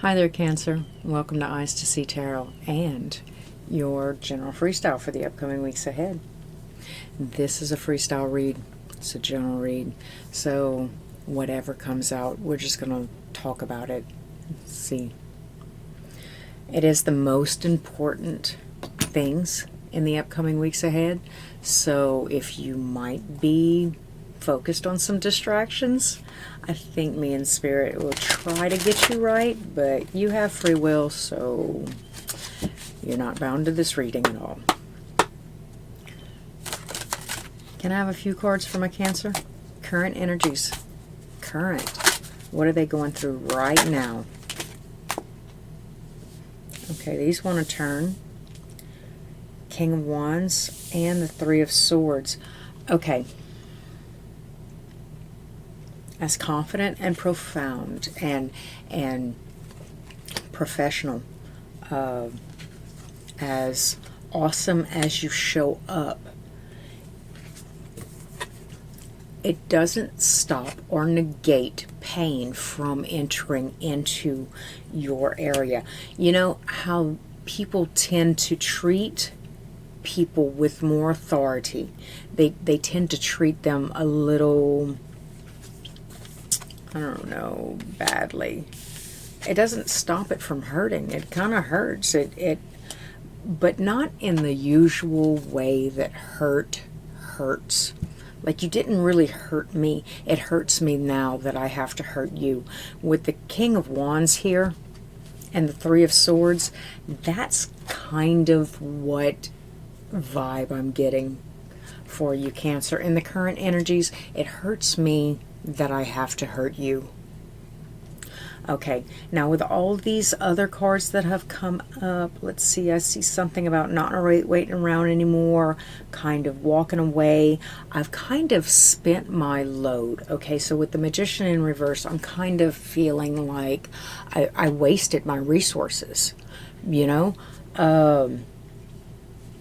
Hi there, Cancer. Welcome to Eyes to See Tarot and your general freestyle for the upcoming weeks ahead. This is a freestyle read. It's a general read. So whatever comes out, we're just going to talk about it. See. It is the most important things in the upcoming weeks ahead. So if you might be focused on some distractions, I think me and Spirit will try to get you right, but you have free will, so you're not bound to this reading at all. Can I have a few cards for my Cancer? Current energies. Current. What are they going through right now? Okay, these want to turn. King of Wands and the Three of Swords. Okay. As confident and profound and professional, as awesome as you show up, it doesn't stop or negate pain from entering into your area. You know how people tend to treat people with more authority? They tend to treat them a little, I don't know, badly. It doesn't stop it from hurting. It kind of hurts. But not in the usual way that hurt hurts. Like, you didn't really hurt me. It hurts me now that I have to hurt you. With the King of Wands here and the Three of Swords, that's kind of what vibe I'm getting for you, Cancer. In the current energies, it hurts me that I have to hurt you. Okay, now with all these other cards that have come up, let's see, I see something about not waiting around anymore, kind of walking away. I've kind of spent my load. Okay, so with the Magician in reverse, I'm kind of feeling like I wasted my resources, you know?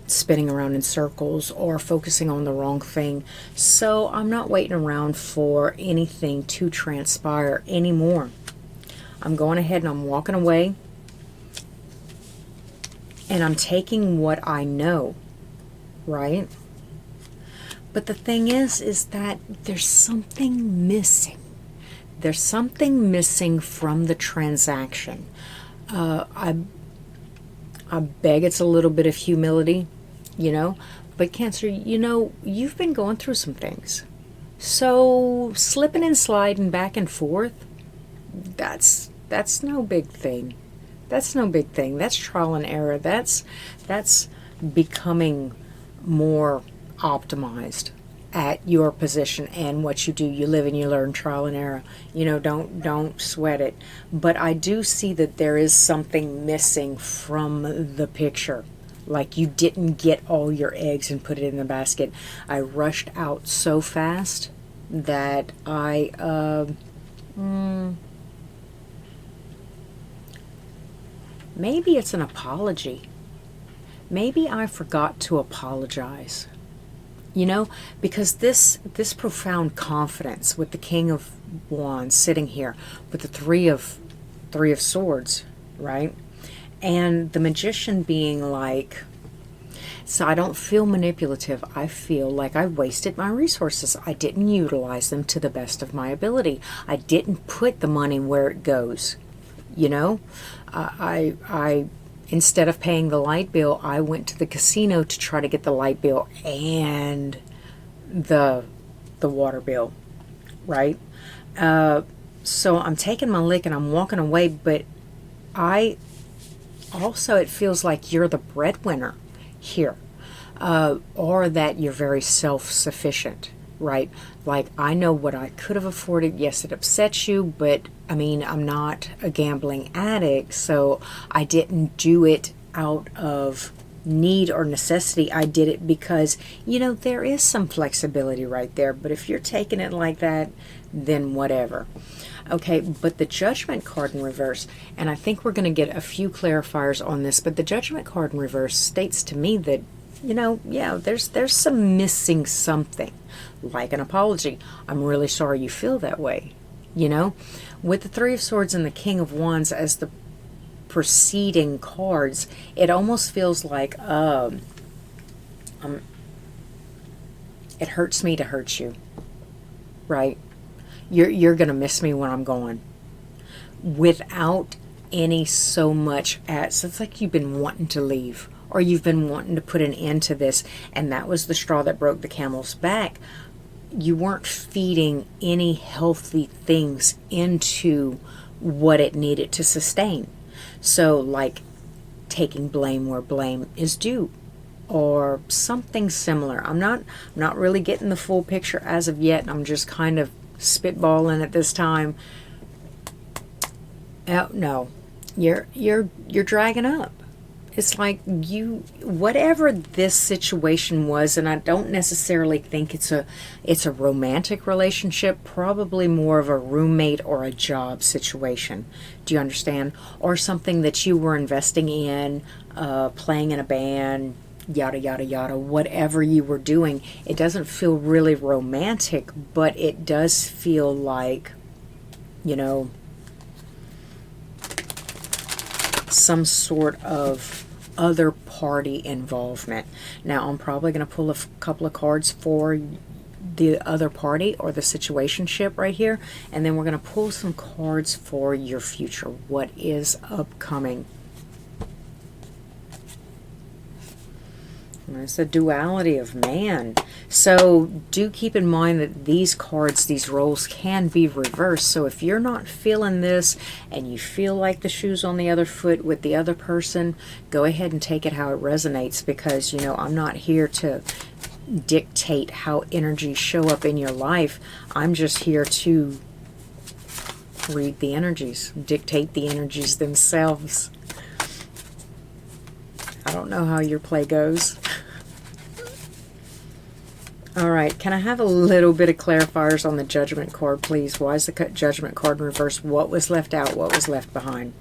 Spinning around in circles or focusing on the wrong thing. So I'm not waiting around for anything to transpire anymore. I'm going ahead and I'm walking away, and I'm taking what I know, right? But the thing is that there's something missing. There's something missing from the transaction. I beg it's a little bit of humility, you know, but Cancer, you know, you've been going through some things. So slipping and sliding back and forth, that's no big thing. That's no big thing. That's trial and error. That's becoming more optimized at your position and what you do. You live and you learn, trial and error. You know, don't sweat it. But I do see that there is something missing from the picture. Like you didn't get all your eggs and put it in the basket. I rushed out so fast that maybe it's an apology. Maybe I forgot to apologize. You know, because this profound confidence with the King of Wands sitting here with the Three of Swords, right? And the Magician being like, so I don't feel manipulative. I feel like I wasted my resources. I didn't utilize them to the best of my ability. I didn't put the money where it goes. You know, I instead of paying the light bill, I went to the casino to try to get the light bill and the water bill, right? So I'm taking my lick and I'm walking away, but it feels like you're the breadwinner here, or that you're very self-sufficient, right? Like, I know what I could have afforded. Yes, it upsets you, but I mean, I'm not a gambling addict, so I didn't do it out of need or necessity. I did it because, you know, there is some flexibility right there. But if you're taking it like that, then whatever. Okay, but the Judgment card in reverse, and I think we're going to get a few clarifiers on this, but the Judgment card in reverse states to me that, you know, yeah, there's some missing something, like an apology. I'm really sorry you feel that way, you know? With the Three of Swords and the King of Wands as the preceding cards, it almost feels like it hurts me to hurt you, right? You're gonna miss me when I'm gone, without any so much as, it's like you've been wanting to leave, or you've been wanting to put an end to this, and that was the straw that broke the camel's back. You weren't feeding any healthy things into what it needed to sustain. So like taking blame where blame is due, or something similar. I'm not really getting the full picture as of yet. I'm just kind of spitballing at this time. Oh, no, you're dragging up. It's like whatever this situation was, and I don't necessarily think it's a romantic relationship, probably more of a roommate or a job situation. Do you understand? Or something that you were investing in, playing in a band, yada yada yada, whatever you were doing. It doesn't feel really romantic, but it does feel like, some sort of other party involvement. Now, I'm probably going to pull a couple of cards for the other party or the situationship right here, and then we're going to pull some cards for your future. What is upcoming? It's the duality of man. So do keep in mind that these cards, these roles can be reversed. So if you're not feeling this and you feel like the shoe's on the other foot with the other person, go ahead and take it how it resonates, because I'm not here to dictate how energies show up in your life. I'm just here to read the energies, dictate the energies themselves. I don't know how your play goes. All right, can I have a little bit of clarifiers on the Judgment card, please? Why is the Judgment card in reverse? What was left out? What was left behind?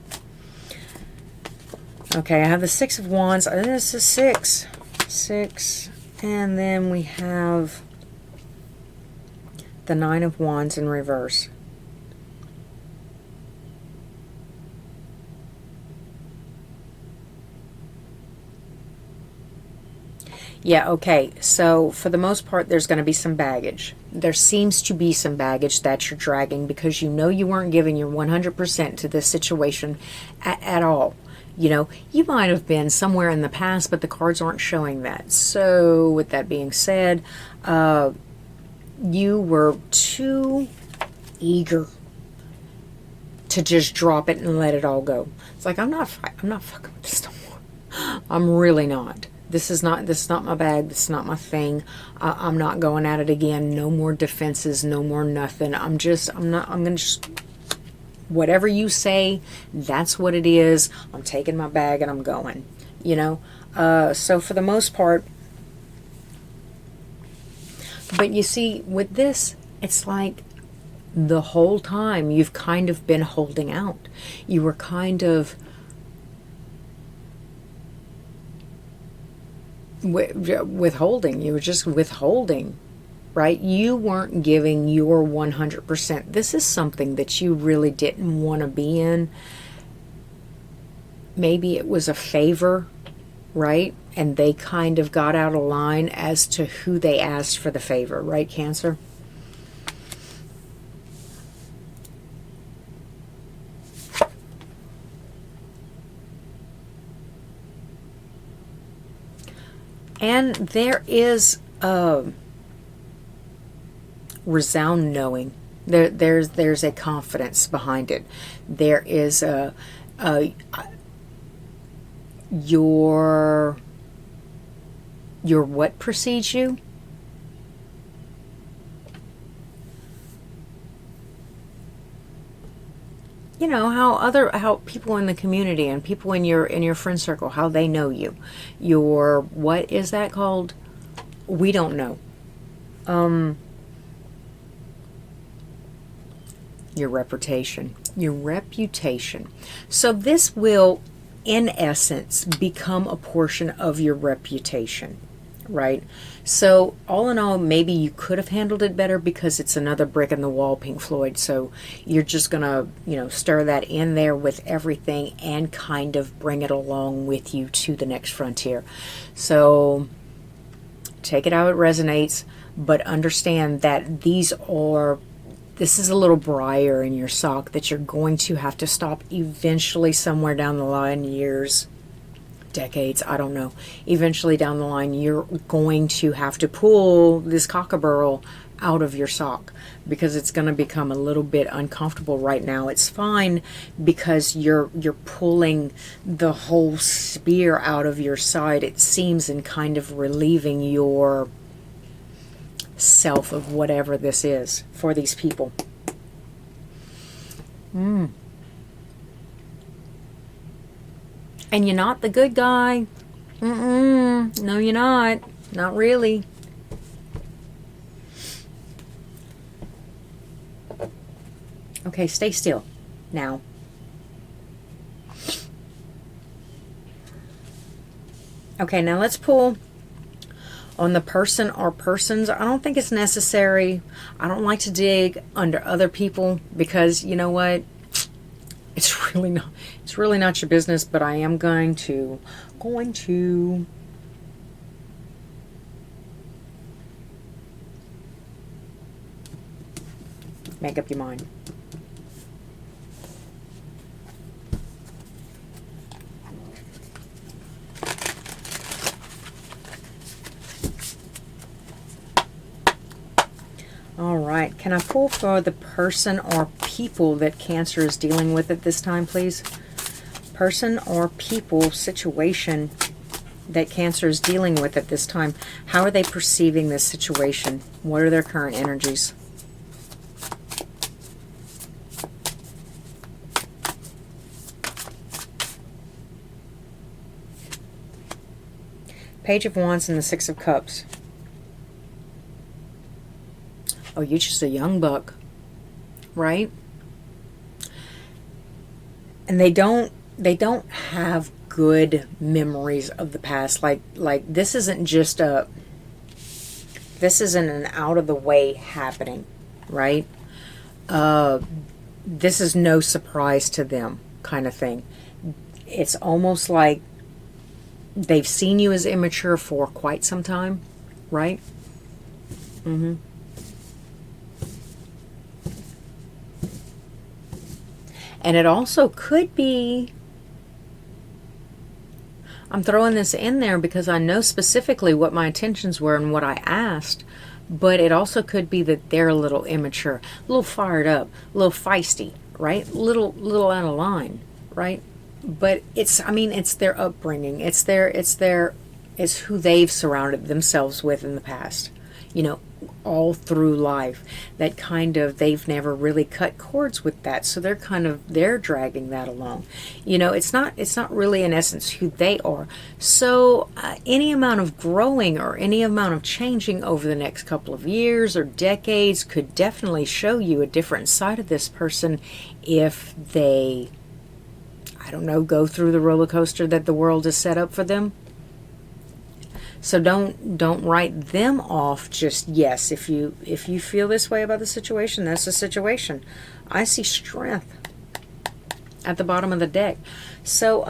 Okay, I have the Six of Wands. This is six. Six. And then we have the Nine of Wands in reverse. Yeah, okay, so for the most part, there's going to be some baggage. There seems to be some baggage that you're dragging, because you weren't giving your 100% to this situation at all. You might have been somewhere in the past, but the cards aren't showing that. So with that being said, you were too eager to just drop it and let it all go. It's like, I'm not fucking with this no more. I'm really not. This is not my bag. This is not my thing. I'm not going at it again. No more defenses. No more nothing. I'm going to just, whatever you say, that's what it is. I'm taking my bag and I'm going, So for the most part, but you see, with this, it's like the whole time you've kind of been holding out. You were kind of withholding. You were just withholding, right? You weren't giving your 100%. This is something that you really didn't want to be in. Maybe it was a favor, right? And they kind of got out of line as to who they asked for the favor, right, Cancer? And there is a resound knowing. There's a confidence behind it. There is your what precedes you. How people in the community and people in your friend circle, how they know you. Your, what is that called? We don't know. Your reputation. Your reputation. So this will, in essence, become a portion of your reputation. right? So all in all, maybe you could have handled it better because it's another brick in the wall, Pink Floyd. So you're just gonna, stir that in there with everything and kind of bring it along with you to the next frontier. So take it how it resonates, but understand that this is a little briar in your sock that you're going to have to stop eventually somewhere down the line, years, decades, I don't know. Eventually down the line, you're going to have to pull this cockaburl out of your sock because it's going to become a little bit uncomfortable right now. It's fine because you're pulling the whole spear out of your side, it seems, and kind of relieving your self of whatever this is for these people. And you're not the good guy. No, you're not. Not really. Okay, stay still now. Okay, now let's pull on the person or persons. I don't think it's necessary. I don't like to dig under other people because you know what? It's really not your business, but I am going to make up your mind. All right, can I pull for the person or people that Cancer is dealing with at this time, please? Person or people, situation that Cancer is dealing with at this time. How are they perceiving this situation? What are their current energies? Page of Wands and the Six of Cups. Oh, you're just a young buck, right? And they don't have good memories of the past. Like this isn't an out of the way happening, right? This is no surprise to them kind of thing. It's almost like they've seen you as immature for quite some time, right? And it also could be, I'm throwing this in there because I know specifically what my intentions were and what I asked, but it also could be that they're a little immature, a little fired up, a little feisty, right? Little out of line, right? But it's their upbringing. It's who they've surrounded themselves with in the past. All through life, that kind of, they've never really cut cords with that, so they're dragging that along. It's not really in essence who they are. So any amount of growing or any amount of changing over the next couple of years or decades could definitely show you a different side of this person if they, I don't know, go through the roller coaster that the world has set up for them. So don't write them off just yes. If you feel this way about the situation, that's the situation. I see strength at the bottom of the deck. So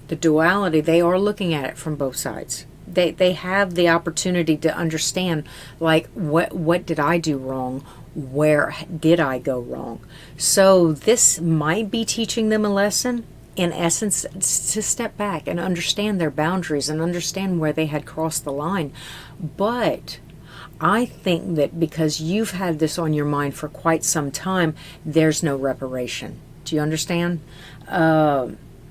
the duality, they are looking at it from both sides. They have the opportunity to understand, like, what did I do wrong? Where did I go wrong? So this might be teaching them a lesson, in essence, to step back and understand their boundaries and understand where they had crossed the line. But I think that because you've had this on your mind for quite some time, there's no reparation. Do you understand?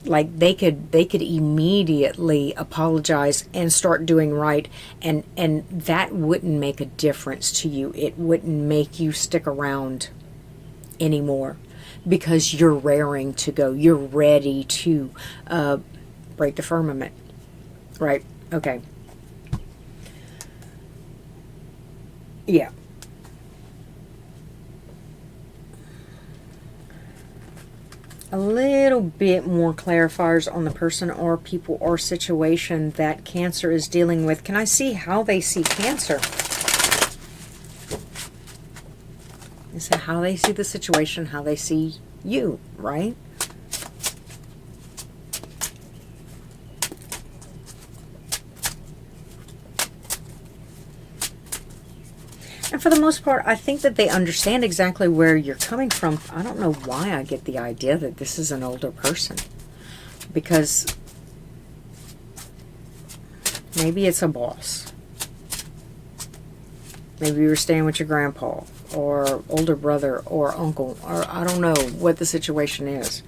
Like they could immediately apologize and start doing right, and that wouldn't make a difference to you. It wouldn't make you stick around anymore. Because you're raring to go. You're ready to break the firmament. Right? Okay. Yeah. a little bit more clarifiers on the person or people or situation that Cancer is dealing with. Can I see how they see Cancer? Is that how they see the situation, how they see you, right? And for the most part, I think that they understand exactly where you're coming from. I don't know why I get the idea that this is an older person. Because maybe it's a boss. Maybe you were staying with your grandpa or older brother or uncle, or I don't know what the situation is.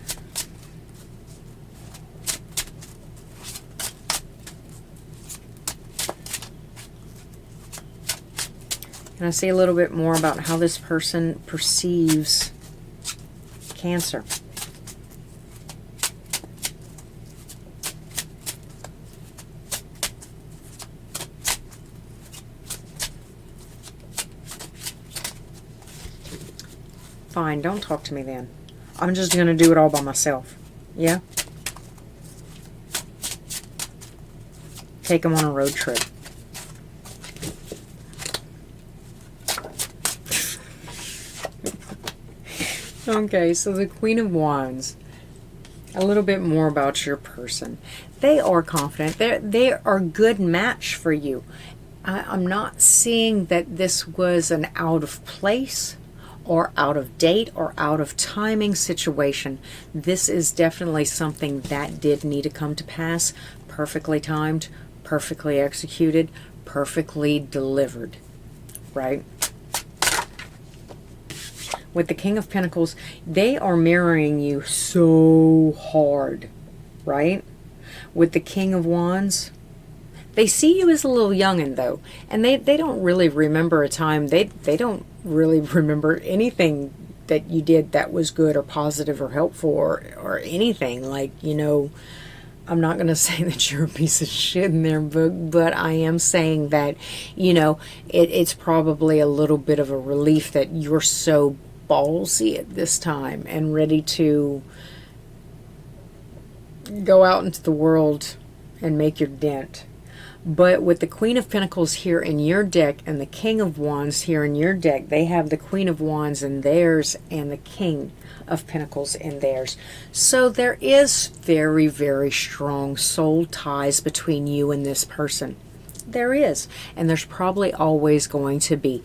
Can I see a little bit more about how this person perceives Cancer? Fine, don't talk to me then. I'm just going to do it all by myself. Yeah? Take them on a road trip. Okay, so the Queen of Wands. A little bit more about your person. They are confident. They are a good match for you. I'm not seeing that this was an out of place or out of date or out of timing situation. This is definitely something that did need to come to pass. Perfectly timed, perfectly executed, perfectly delivered. Right? With the King of Pentacles, they are mirroring you so hard, right? With the King of Wands, they see you as a little youngin' though, and they don't really remember a time, they don't really remember anything that you did that was good or positive or helpful or anything. Like, you know, I'm not going to say that you're a piece of shit in their book, but I am saying that, you know, it's probably a little bit of a relief that you're so ballsy at this time and ready to go out into the world and make your dent. But with the Queen of Pentacles here in your deck and the King of Wands here in your deck, they have the Queen of Wands in theirs and the King of Pentacles in theirs. So there is very, very strong soul ties between you and this person. There is. And there's probably always going to be.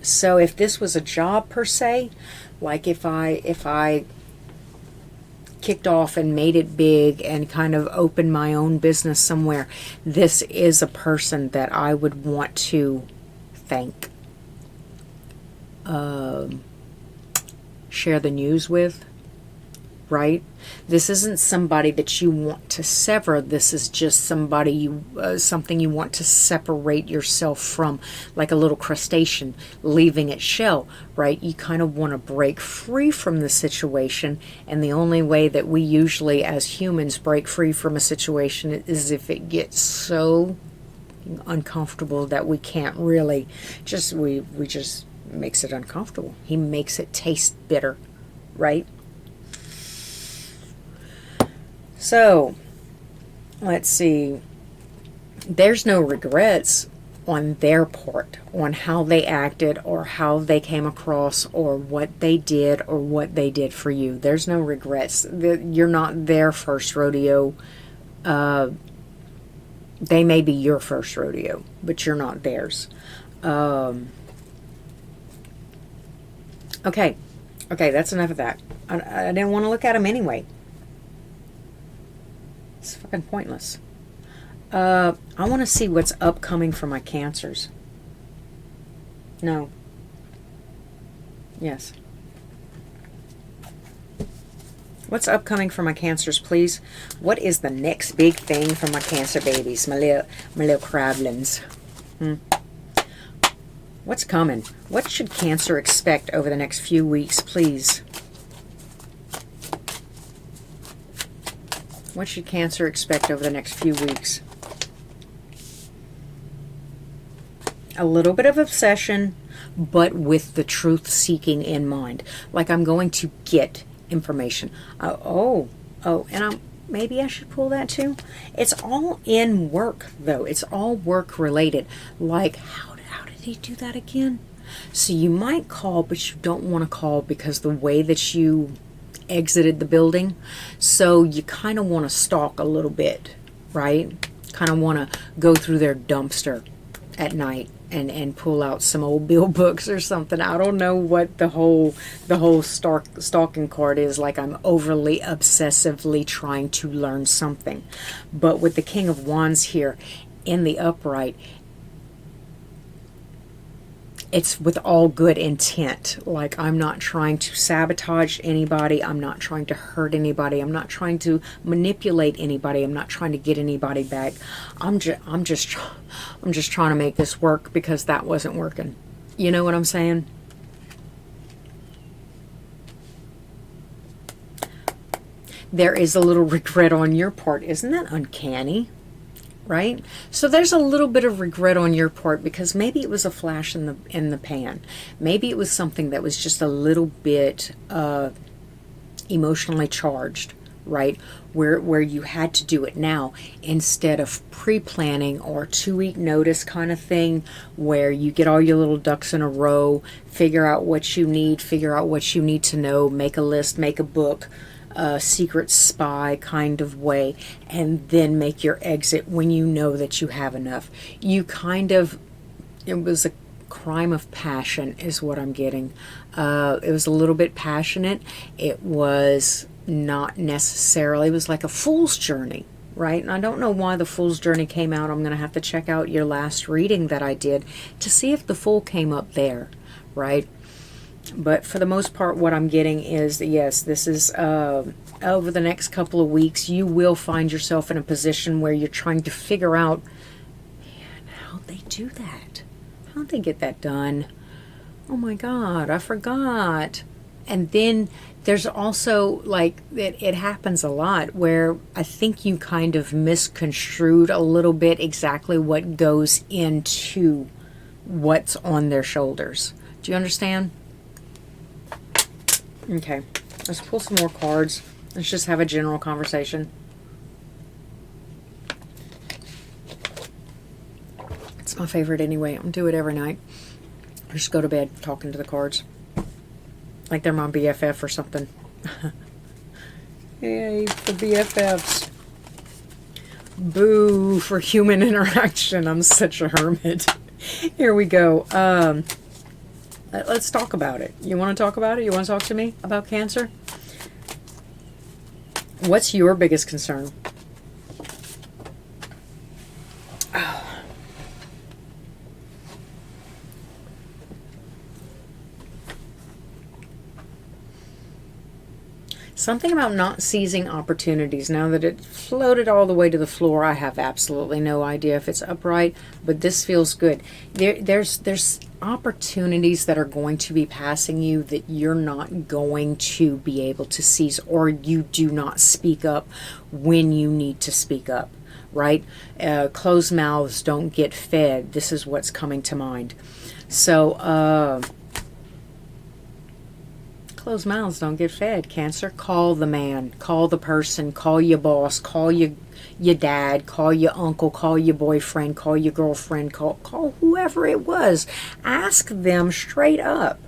So if this was a job per se, like if I kicked off and made it big and kind of opened my own business somewhere, this is a person that I would want to thank, share the news with, right? This isn't somebody that you want to sever. This is just somebody something you want to separate yourself from, like a little crustacean leaving its shell, right? You kind of want to break free from the situation, and the only way that we usually as humans break free from a situation is if it gets so uncomfortable that we can't really just, we just makes it uncomfortable. He makes it taste bitter, right? So, let's see. There's no regrets on their part, on how they acted or how they came across or what they did or what they did for you. There's no regrets. You're not their first rodeo. They may be your first rodeo, but you're not theirs. Okay, that's enough of that. I didn't want to look at them anyway. It's fucking pointless. I want to see what's upcoming for my Cancers. No. Yes. What's upcoming for my Cancers, please? What is the next big thing for my Cancer babies, my little crablins? What's coming? What should Cancer expect over the next few weeks, please? What should Cancer expect over the next few weeks? A little bit of obsession, but with the truth seeking in mind. Like, I'm going to get information. Maybe I should pull that too. It's all in work, though. It's all work related. Like, how did he do that again? So you might call, but you don't want to call because the way that you exited the building. So you kind of want to stalk a little bit, right? Kind of want to go through their dumpster at night and pull out some old bill books or something. I don't know what the whole stalking card is. Like, I'm overly obsessively trying to learn something. But with the King of Wands here in the upright, it's with all good intent. Like, I'm not trying to sabotage anybody. I'm not trying to hurt anybody. I'm not trying to manipulate anybody. I'm not trying to get anybody back. I'm just trying to make this work because that wasn't working. You know what I'm saying? There is a little regret on your part. Isn't that uncanny? Right? So there's a little bit of regret on your part because maybe it was a flash in the pan. Maybe it was something that was just a little bit emotionally charged, right? Where you had to do it now instead of pre-planning or 2-week notice kind of thing, where you get all your little ducks in a row, figure out what you need to know, make a list, make a book, a secret spy kind of way, and then make your exit when you know that you have enough. It was a crime of passion is what I'm getting. It was a little bit passionate. It was not necessarily, it was like a fool's journey, right? And I don't know why the fool's journey came out. I'm going to have to check out your last reading that I did to see if the fool came up there, right? But for the most part, what I'm getting is that, yes, this is over the next couple of weeks, you will find yourself in a position where you're trying to figure out, man, how'd they do that? How'd they get that done? Oh my God, I forgot. And then there's also, like, it happens a lot where I think you kind of misconstrued a little bit exactly what goes into what's on their shoulders. Do you understand? Okay, let's pull some more cards. Let's just have a general conversation. It's my favorite anyway. I'm do it every night. I just go to bed talking to the cards. Like they're my BFF or something. Yay for BFFs. Boo for human interaction. I'm such a hermit. Here we go. Let's talk about it. You want to talk about it? You want to talk to me about Cancer? What's your biggest concern? Something about not seizing opportunities. Now that it floated all the way to the floor, I have absolutely no idea if it's upright, but this feels good. There's opportunities that are going to be passing you that you're not going to be able to seize, or you do not speak up when you need to speak up, right? Closed mouths don't get fed. This is what's coming to mind. So, closed mouths don't get fed, Cancer. Call the man, call the person, call your boss, call your dad, call your uncle, call your boyfriend, call your girlfriend, call whoever it was. Ask them straight up.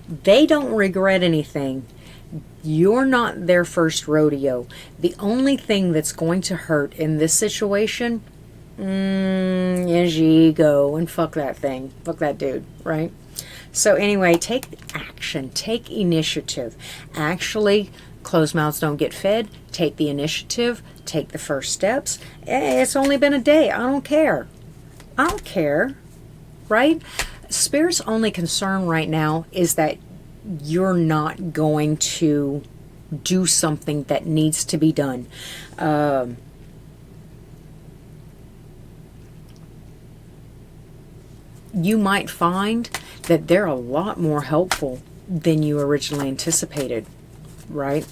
They don't regret anything. You're not their first rodeo. The only thing that's going to hurt in this situation is your ego, and fuck that thing. Fuck that dude, right? So anyway, take action, take initiative. Actually, closed mouths don't get fed. Take the initiative, take the first steps. It's only been a day. I don't care. I don't care, right? Spirit's only concern right now is that you're not going to do something that needs to be done. You might find that they're a lot more helpful than you originally anticipated, right?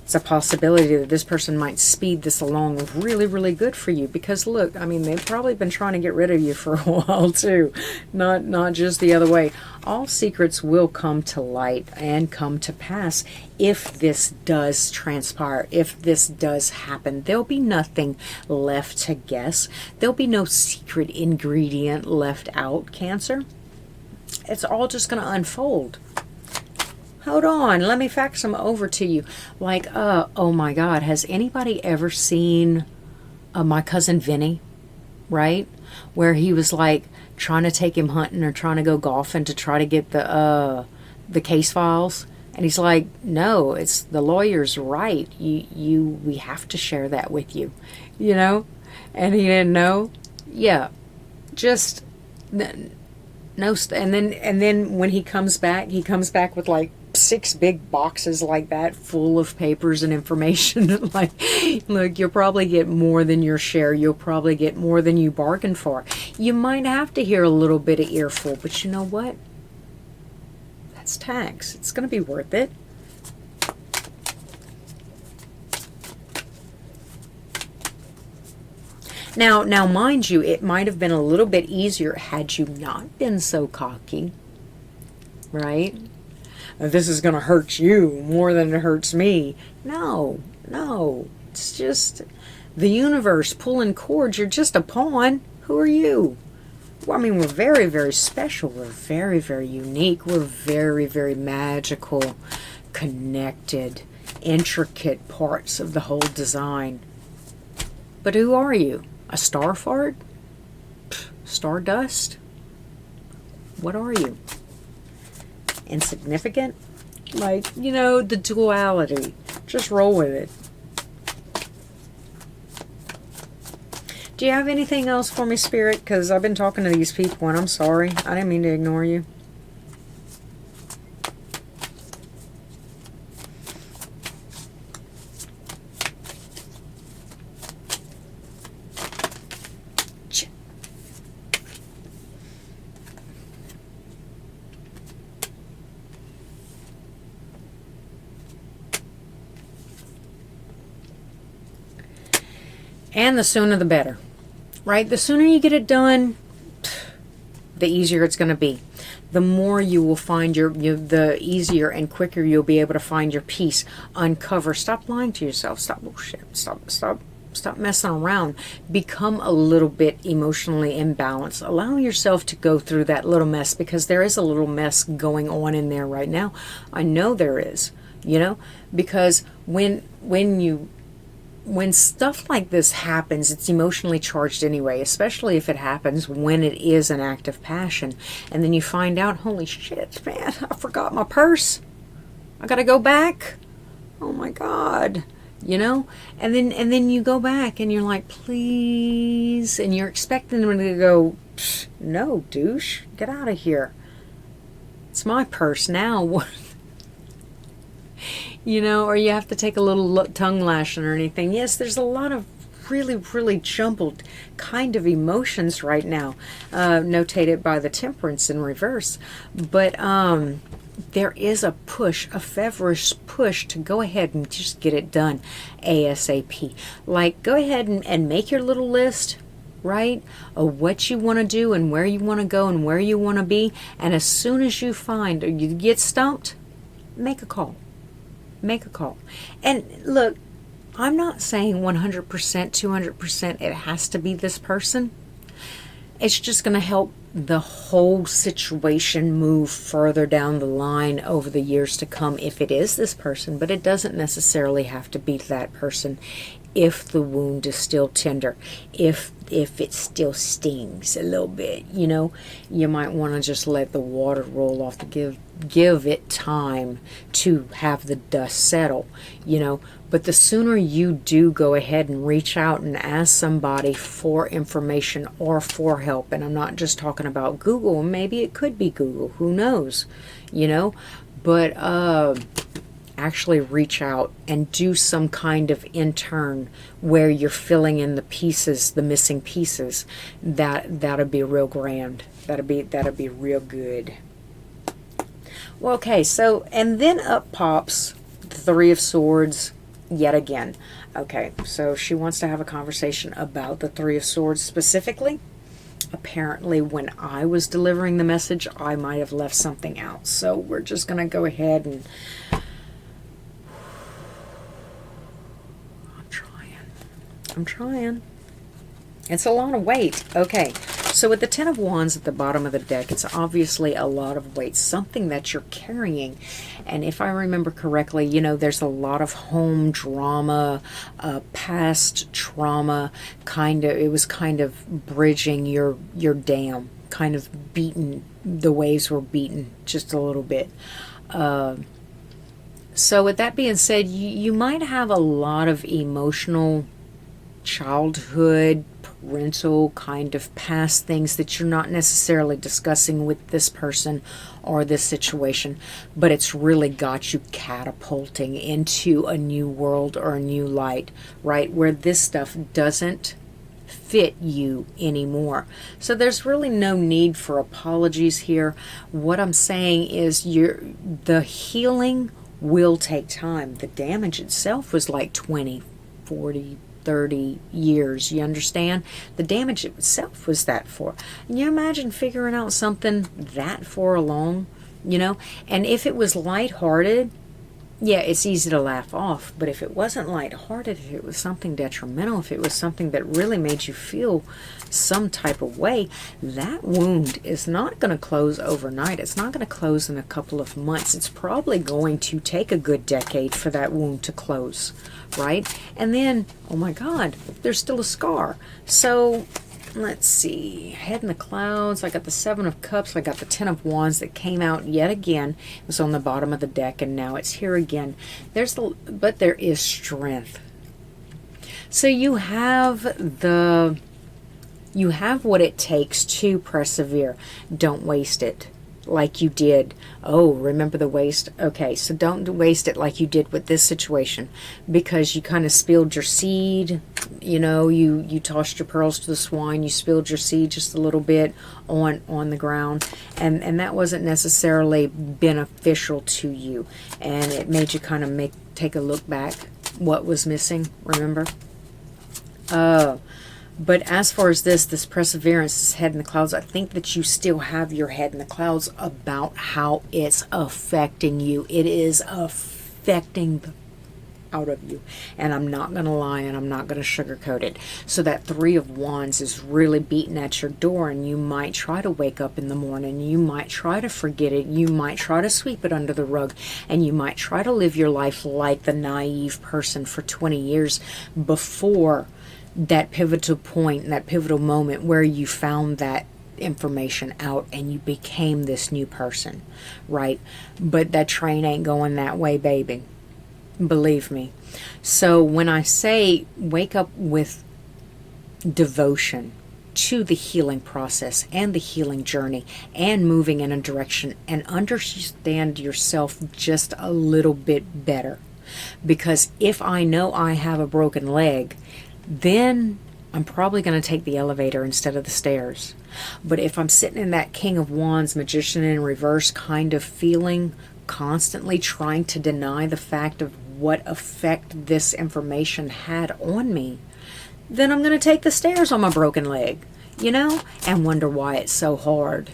It's a possibility that this person might speed this along really, really good for you. Because look, I mean, they've probably been trying to get rid of you for a while too. Not just the other way. All secrets will come to light and come to pass if this does transpire, if this does happen. There'll be nothing left to guess. There'll be no secret ingredient left out, Cancer. It's all just going to unfold. Hold on, let me fax them over to you. Like, oh my God, has anybody ever seen My Cousin Vinny, right? Where he was like trying to take him hunting or trying to go golfing to try to get the case files. And he's like, no, it's the lawyer's right. We have to share that with you, you know? And he didn't know. Yeah, just no. And then when he comes back with like 6 big boxes like that full of papers and information. Like, look, you'll probably get more than your share. You'll probably get more than you bargained for. You might have to hear a little bit of earful, but you know what? That's tax. It's going to be worth it. Now, mind you, it might have been a little bit easier had you not been so cocky, right? This is going to hurt you more than it hurts me. No. It's just the universe pulling cords. You're just a pawn. Who are you? Well, I mean, we're very, very special. We're very, very unique. We're very, very magical, connected, intricate parts of the whole design. But who are you? A star fart? Stardust? What are you? Insignificant? Like, you know, the duality. Just roll with it. Do you have anything else for me, Spirit? Because I've been talking to these people and I'm sorry. I didn't mean to ignore you. And the sooner the better, right? The sooner you get it done, the easier it's going to be. The more you will find the easier and quicker you'll be able to find your peace, uncover. Stop lying to yourself. Stop bullshit. Stop messing around. Become a little bit emotionally imbalanced. Allow yourself to go through that little mess, because there is a little mess going on in there right now. I know there is, you know, because when stuff like this happens, it's emotionally charged anyway, especially if it happens when it is an act of passion. And then you find out, holy shit, man, I forgot my purse. I gotta go back. Oh my God. You know? And then you go back and you're like, please. And you're expecting them to go, no, douche, get out of here. It's my purse now. You know, or you have to take a little tongue lashing or anything. Yes, there's a lot of really, really jumbled kind of emotions right now, notated by the Temperance in reverse. But there is a push, a feverish push to go ahead and just get it done ASAP. Like, go ahead and make your little list, right, of what you want to do and where you want to go and where you want to be. And as soon as you find or you get stumped, make a call. Make a call. And look, I'm not saying 100%, 200% it has to be this person. It's just going to help the whole situation move further down the line over the years to come if it is this person. But it doesn't necessarily have to be that person if the wound is still tender, if it still stings a little bit. You know, you might want to just let the water roll off, to give it time to have the dust settle, you know. But the sooner you do go ahead and reach out and ask somebody for information or for help, and I'm not just talking about Google, maybe it could be Google, who knows, you know, but actually reach out and do some kind of intern where you're filling in the pieces, the missing pieces. That'll be real grand. That'll be real good. Well, okay, so, and then up pops the Three of Swords yet again. Okay, so she wants to have a conversation about the Three of Swords specifically. Apparently, when I was delivering the message, I might have left something out. So we're just going to go ahead and... I'm trying. It's a lot of weight. Okay, so with the Ten of Wands at the bottom of the deck, it's obviously a lot of weight, something that you're carrying. And if I remember correctly, you know, there's a lot of home drama, past trauma, it was kind of bridging your dam, kind of beaten, the waves were beaten just a little bit. So with that being said, you might have a lot of emotional childhood, parental kind of past things that you're not necessarily discussing with this person or this situation, but it's really got you catapulting into a new world or a new light, right? Where this stuff doesn't fit you anymore. So there's really no need for apologies here. What I'm saying is the healing will take time. The damage itself was like 20, 40, 30 years, you understand? The damage itself was that for. And you imagine figuring out something that far along, you know? And if it was lighthearted, yeah, it's easy to laugh off. But if it wasn't lighthearted, if it was something detrimental, if it was something that really made you feel some type of way, that wound is not going to close overnight. It's not going to close in a couple of months. It's probably going to take a good decade for that wound to close, right? And then, oh my God, there's still a scar. So let's see, head in the clouds. I got the Seven of Cups. I got the Ten of Wands that came out yet again. It was on the bottom of the deck, and now it's here again. But there is strength. So you have what it takes to persevere. Don't waste it like you did. Oh, remember the waste? Okay, so don't waste it like you did with this situation, because you kind of spilled your seed. You know, you tossed your pearls to the swine. You spilled your seed just a little bit on the ground, and that wasn't necessarily beneficial to you, and it made you kind of take a look back. What was missing? Remember? But as far as this perseverance, this head in the clouds, I think that you still have your head in the clouds about how it's affecting you. It is affecting the out of you. And I'm not going to lie, and I'm not going to sugarcoat it. So that Three of Wands is really beating at your door, and you might try to wake up in the morning. You might try to forget it. You might try to sweep it under the rug, and you might try to live your life like the naive person for 20 years before that pivotal point, that pivotal moment where you found that information out and you became this new person, right? But that train ain't going that way, baby. Believe me. So when I say wake up with devotion to the healing process and the healing journey and moving in a direction, and understand yourself just a little bit better. Because if I know I have a broken leg, then I'm probably going to take the elevator instead of the stairs. But if I'm sitting in that King of Wands, Magician in reverse kind of feeling, constantly trying to deny the fact of what effect this information had on me, then I'm going to take the stairs on my broken leg, you know, and wonder why it's so hard.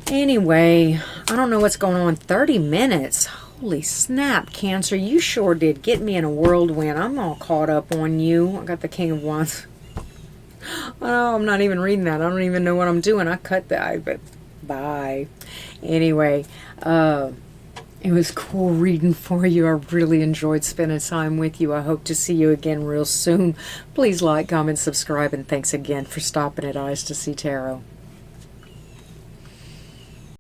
Anyway, I don't know what's going on. 30 minutes. Holy snap, Cancer. You sure did get me in a whirlwind. I'm all caught up on you. I got the King of Wands. Oh, I'm not even reading that. I don't even know what I'm doing. I cut that, but bye. Anyway, it was cool reading for you. I really enjoyed spending time with you. I hope to see you again real soon. Please like, comment, subscribe, and thanks again for stopping at Eyes to See Tarot.